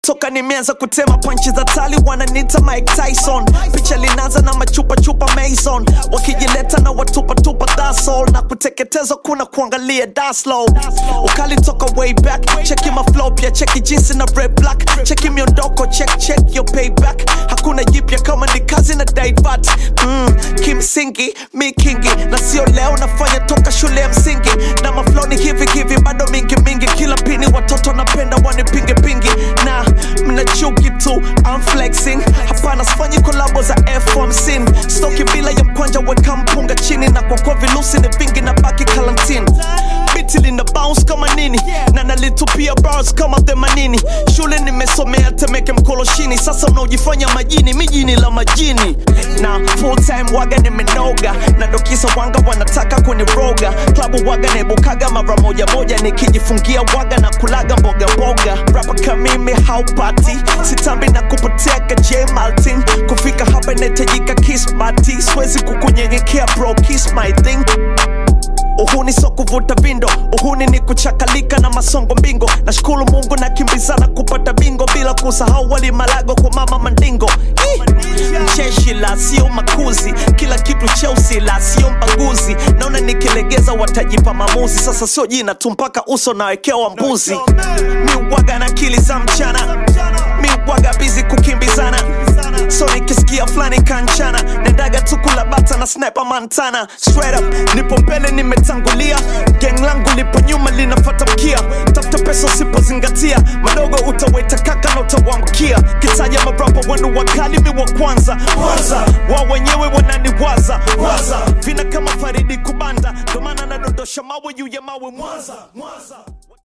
Toka nimeanza kutema punches za tali wananiita Mike Tyson. Picha linaanza na machupa Mason. Wakijileta na watupa that's all. Na kuteketeza kuna kuangalia that's low. Ukali toka way back. Checki my flow pia checki jinsi na red black. Checki miondoko check your payback. Hakuna jipya kama ni kazi na divert. Kimsingi mi kingi na sio leo nafanya toka shule ya msingi. Na maflow ni hivi bado mingi kila pini watoto napenda wanipinge na mnachuki tu I'm flexing. Hapana sifanyi kolabo za F-15 stoki bila ya mkwanja weka mpunga chini. Na kwa vilusi ni vingi na baki kalantin. Biti lina bounce kama nini na nalitupia bars kama 80. Shule nimesomea Temeke Mkoloshini. Sasa unaojifanya majini mijini la majini. Na full time waga nimenoga. Na dokisa wanga wanataka kuniroga. Klabu waga nebukaga mara moja nikijifungia waga na kulaga mboga. Rapper kama mimi haupati. Sitambi na kupoteka J Martin. Kufika hapa netajika kiss mati. Siwezi kukunyenyekea bro kiss my thing. Uhuni so kuvuta vindo. Uhuni ni kuchakalika na masongo mbingo. Nashukuru Mungu na kimbizana kupata bingo. Bila kusahau wali malago kwa mama mandingo. Mcheshi la sio makuzi. Kila kitu Chelsea la sio mbaguzi. Naona nikilegeza watajipa maamuzi. Sasa sio jina tu mpaka uso nawekewa mbuzi. Mi waga na akili za mchana. Mi waga busy kukimbizana. So nikisikia flani kanchana. Nendaga tukula bata na sniper Montana. Straight up nipo mbele nimetangulia. Gang langu lipo nyuma linafata mkia. Tafuta pesa usipozingatia. Madogo utaweta kaka na utawamkia. Kitaja marapa wanu wakali mi wa kwanza. Wao wenyewe wananiwaza. Vina kama Faridi Kubanda. Domana na dondosha mawe yu ya mawe Mwanza.